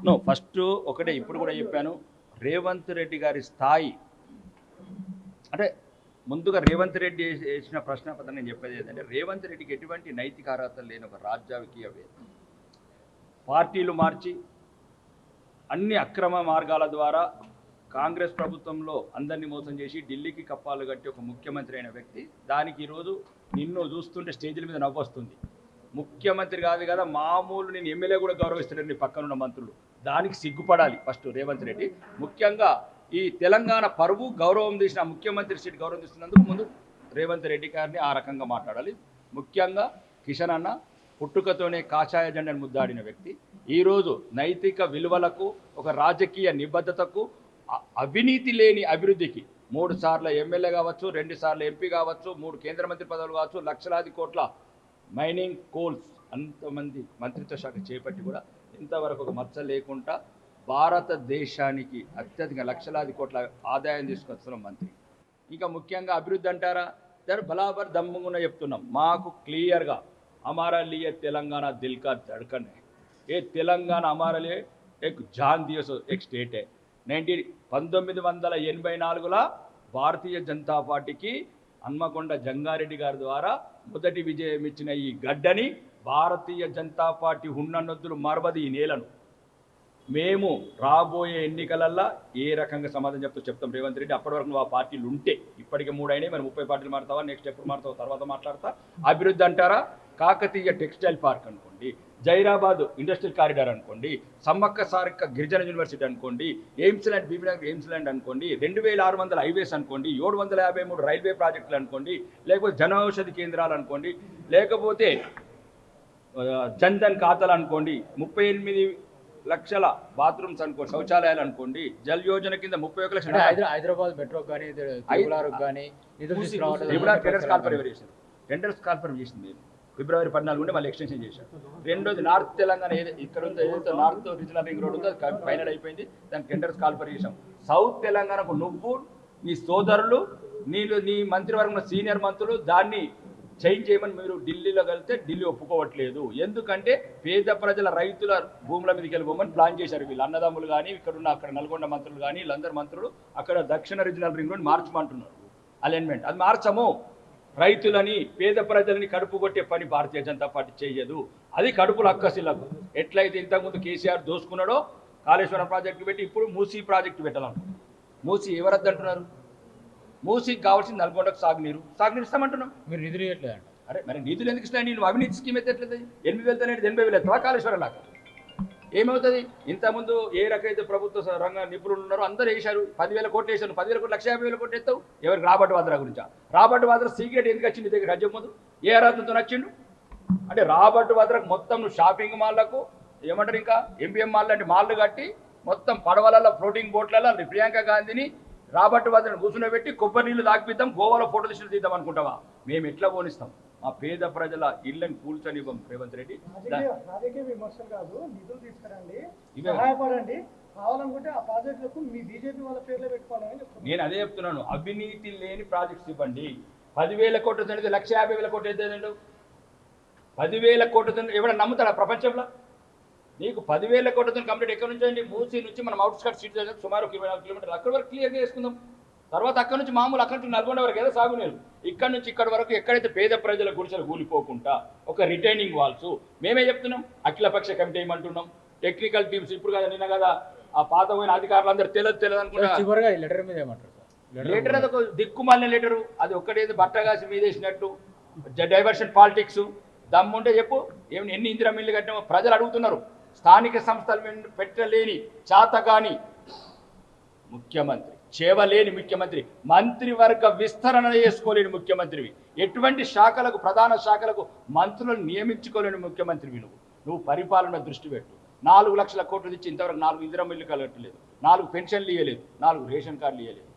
No first ఒకటే ఇప్పుడు కూడా చెప్పాను, రేవంత్ రెడ్డి గారి స్థాయి అంటే ముందుగా రేవంత్ రెడ్డి వేసిన ప్రశ్న పత్రం నేను చెప్పేది ఏంటంటే, రేవంత్ రెడ్డికి ఎటువంటి నైతిక అర్హత లేని ఒక రాజకీయవేత్త, పార్టీలు మార్చి అన్ని అక్రమ మార్గాల ద్వారా కాంగ్రెస్ ప్రభుత్వంలో అందరినీ మోసం చేసి ఢిల్లీకి కప్పాలు కట్టి ఒక ముఖ్యమంత్రి అయిన వ్యక్తి, దానికి ఈరోజు నిన్ను చూస్తుంటే స్టేజ్ల మీద నవ్వొస్తుంది. ముఖ్యమంత్రి కాదు కదా, మామూలు నేను ఎమ్మెల్యే కూడా గౌరవిస్తున్నాను నీ పక్కనున్న మంత్రులు, దానికి సిగ్గుపడాలి ఫస్ట్ రేవంత్ రెడ్డి. ముఖ్యంగా ఈ తెలంగాణ పరువు గౌరవం తీసిన ముఖ్యమంత్రి సీట్ గౌరవం తీస్తున్నందుకు ముందు రేవంత్ రెడ్డి గారిని ఆ రకంగా మాట్లాడాలి. ముఖ్యంగా కిషన్ అన్న పుట్టుకతోనే కాషాయ జెండాను ముద్దాడిన వ్యక్తి, ఈరోజు నైతిక విలువలకు ఒక రాజకీయ నిబద్ధతకు అవినీతి లేని అభివృద్ధికి 3 సార్లు ఎమ్మెల్యే కావచ్చు, 2 సార్లు ఎంపీ కావచ్చు, 3 కేంద్ర మంత్రి పదవులు కావచ్చు, లక్షలాది కోట్ల మైనింగ్ కోల్స్ అంతమంది మంత్రిత్వ శాఖ చేపట్టి కూడా ఇంతవరకు ఒక మచ్చ లేకుండా భారతదేశానికి అత్యధిక లక్షలాది కోట్ల ఆదాయం తీసుకొస్తున్న మంత్రి. ఇంకా ముఖ్యంగా అభివృద్ధి అంటారా, దాని బరాబర్ దమ్ముగా చెప్తున్నాం. మాకు క్లియర్గా हमारा लिए तेलंगाना दिल का धड़कन है, ये तेलंगाना हमारे लिए एक जान दिया सो एक स्टेट है. 1984లో భారతీయ జనతా పార్టీకి హన్మకొండ జంగారెడ్డి గారి ద్వారా మొదటి విజయం ఇచ్చిన ఈ గడ్డని భారతీయ జనతా పార్టీ ఉన్నన్నొద్దులు మరవది ఈ నేలను. మేము రాబోయే ఎన్నికలల్లో ఏ రకంగా సమాధానం చెప్తాం రేవంత్ రెడ్డి. అప్పటి వరకు ఆ పార్టీలు ఉంటే, ఇప్పటికే 3 అయినాయి, మరి 30 పార్టీలు మారుతావా, నెక్స్ట్ ఎప్పుడు మారుతావు తర్వాత మాట్లాడతా. అభివృద్ధి అంటారా, కాకతీయ టెక్స్టైల్ పార్క్ అనుకోండి, జైరాబాద్ ఇండస్ట్రియల్ కారిడార్ అనుకోండి, సమ్మక్క సారక్క గిరిజన యూనివర్సిటీ అనుకోండి, AIIMS land Bibinagar AIIMS land అనుకోండి, 2600 హైవేస్ అనుకోండి, 753 రైల్వే ప్రాజెక్టులు అనుకోండి, లేకపోతే జనౌషధి కేంద్రాలు అనుకోండి, లేకపోతే జన్ధన్ ఖాతాలు అనుకోండి, 38 లక్షల బాత్రూమ్స్ అనుకోండి, శౌచాలయాలు అనుకోండి, జల్ యోజన కింద 31 లక్షల హైదరాబాద్ మెట్రో కానీ టెండర్స్ కాల్ఫర్ చేసింది ఫిబ్రవరి 14 నుండి మళ్ళీ ఎక్స్టెన్షన్ చేశారు. రెండోది నార్త్ తెలంగాణ ఇక్కడ ఉందో ఏదైతే నార్త్ రీజనల్ రింగ్ రోడ్ ఉందో అది ఫైనల్ అయిపోయింది, దానికి టెండర్స్ కాల్ఫర్ చేసాం. సౌత్ తెలంగాణకు నువ్వు నీ సోదరులు నీ మంత్రివర్గంలో సీనియర్ మంత్రులు దాన్ని చేంజ్ చేయమని మీరు ఢిల్లీలో వెళ్తే ఢిల్లీ ఒప్పుకోవట్లేదు. ఎందుకంటే పేద ప్రజల రైతుల భూముల మీదకి వెళ్ళిపోమని ప్లాన్ చేశారు వీళ్ళు అన్నదమ్ములు కానీ, ఇక్కడున్న అక్కడ నల్గొండ మంత్రులు కానీ, వీళ్ళందరూ మంత్రులు అక్కడ దక్షిణ రీజనల్ రింగ్ రోడ్ మార్చమంటున్నారు అలైన్మెంట్. అది మార్చము. రైతులని పేద ప్రజలని కడుపు కొట్టే పని భారతీయ జనతా పార్టీ చేయదు. అది కడుపులు అక్కసిలకు. ఎట్లయితే ఇంతకుముందు కేసీఆర్ దోసుకున్నాడో కాళేశ్వరం ప్రాజెక్టు పెట్టి ఇప్పుడు మూసీ ప్రాజెక్టు పెట్టాలనుకుంటున్నారు. మూసీ ఎవరద్దంటున్నారు? మూసీకి కావాల్సింది నల్గొండకు సాగునీరు ఇస్తామంటున్నాం. మీరు నిధులు ఇవ్వట్లేదు. అరే మరి నిధులు ఎందుకు ఇస్తాయి? నేను అవినీతి స్కీమ్ అయితే ఎట్లయితే 8,000 80,000 ఎత్తవా కాళేశ్వరం లాగా? ఏమవుతుంది? ఇంతకుముందు ఏ రకైతే ప్రభుత్వ రంగ నిపుణులు ఉన్నారో అందరూ వేశారు, 10,000 కోట్లు వేశారు, 10,000 కోట్లు 1,50,000 కోట్లు ఎత్తావు. ఎవరికి? రాబర్ట్ వాద్రా గురించా? రాబర్ట్ వాద్రా సీక్రెట్ ఎందుకు వచ్చింది దగ్గర రాజ్యం ముందు? ఏ అర్హతతో నచ్చిండు? అంటే రాబర్ట్ వాద్రాకు మొత్తం నువ్వు షాపింగ్ మాల్లకు ఏమంటారు, ఇంకా ఎంపీఎం మాల్ లాంటి మాల్లు కట్టి మొత్తం పడవలలో ఫ్లోటింగ్ బోట్లలో ప్రియాంక గాంధీని రాబర్ట్ వాద్రాను కూర్చుని కొబ్బరి నీళ్ళు తాగిపిద్దాం, గోవాలో ఫోటో దిశలు తీద్దాం అనుకుంటావా? మేము ఎట్లా పోనిస్తాం? మా పేద ప్రజల ఇళ్ళని కూల్చనివ్వం రేవంత్ రెడ్డి. రాజకీయ విమర్శలు కాదు, నిధులు తీసుకురండి, సహాయపడండి, కావాలనుకుంటే ఆ ప్రాజెక్టులకు మీ బీజేపీ వాళ్ళ పేర్లే పెట్టుకోవాలని చెప్తున్నాను. నేను అదే చెప్తున్నాను, అవినీతి లేని ప్రాజెక్ట్స్ ఇవ్వండి. 10,000 కోట్లు తింటే 1,50,000 కోట్లు ఎత్తేదండు. 10,000 కోట్లు ఎవరైనా నమ్ముతాడా ప్రపంచంలో? నీకు 10,000 కోట్లతో కంప్లీట్ ఎక్కడి నుంచి అండి? మూసీ నుంచి మనం అవుట్స్కట్ సీట్ సుమారు 24 కిలోమీటర్లు అక్కడి వరకు క్లియర్గా చేసుకుందాం. తర్వాత అక్కడ నుంచి మామూలు అక్కడి నుంచి నల్గొండ వరకు ఏదో సాగునీరు, ఇక్కడ నుంచి ఇక్కడ వరకు ఎక్కడైతే పేద ప్రజల గుడిసెలు కూలిపోకుండా ఒక రిటైనింగ్ వాల్స్ మేమే చెప్తున్నాం. అఖిలపక్ష కమిటీ ఏమంటున్నాం, టెక్నికల్ టీమ్స్ ఇప్పుడు కదా నిన్న కదా ఆ పాత పోయిన అధికారులు అందరూ తెలియదు అనుకుంటా. లెటర్ మీద ఏమంటారు? లెటర్ అది ఒక దిక్కుమాలిన లెటరు, అది ఒక్కడేది బట్టగాసి మీదేసినట్టు డైవర్షన్ పాలిటిక్స్. దమ్ముంటే చెప్పు, ఎన్ని ఇందిరా మిల్లు కట్టినామో ప్రజలు అడుగుతున్నారు. స్థానిక సంస్థలు పెట్టలేని చాతగాని ముఖ్యమంత్రి, చేవలేని ముఖ్యమంత్రి, మంత్రివర్గ విస్తరణ చేసుకోలేని ముఖ్యమంత్రివి, ఎటువంటి శాఖలకు ప్రధాన శాఖలకు మంత్రులను నియమించుకోలేని ముఖ్యమంత్రివి నువ్వు పరిపాలన దృష్టి పెట్టు. 4 లక్షల కోట్లు ఇచ్చి ఇంతవరకు 4 ఇందిరా మిల్లు కలగట్లేదు, 4 పెన్షన్లు ఇవ్వలేదు, 4 రేషన్ కార్డులు ఇవ్వలేదు.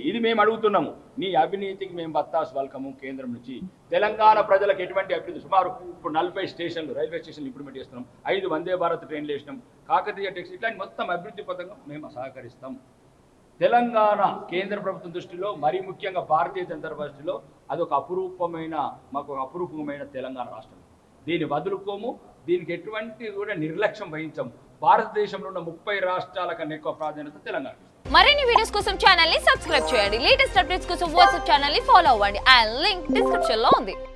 ఇది మేము అడుగుతున్నాము. నీ అవినీతికి మేము బత్తాసు వల్కము. కేంద్రం నుంచి తెలంగాణ ప్రజలకు ఎటువంటి అభివృద్ధి, సుమారు ఇప్పుడు 40 స్టేషన్లు రైల్వే స్టేషన్లు ఇంప్లిమెంట్ చేస్తున్నాం, 5 వందే భారత్ ట్రైన్లు వేసినాం, కాకతీయ టెక్స్, ఇట్లాంటి మొత్తం అభివృద్ధి పథకం మేము సహకరిస్తాం. తెలంగాణ కేంద్ర ప్రభుత్వం దృష్టిలో, మరీ ముఖ్యంగా భారతీయ జనతా దృష్టిలో అదొక అపురూపమైన, మాకు ఒక అపురూపమైన తెలంగాణ రాష్ట్రం. దీన్ని వదులుకోము. దీనికి ఎటువంటి కూడా నిర్లక్ష్యం వహించాం. భారతదేశంలో ఉన్న 30 రాష్ట్రాల కన్నా ఎక్కువ ప్రాధాన్యత తెలంగాణ. మరిన్ని వీడియోస్ కోసం ఛానల్ ని సబ్స్క్రైబ్ చేయండి. లేటెస్ట్ అప్డేట్స్ కోసం వాట్సాప్ ఛానల్ ని ఫాలో అవ్వండి. ఆ లింక్ డిస్క్రిప్షన్ లో ఉంది.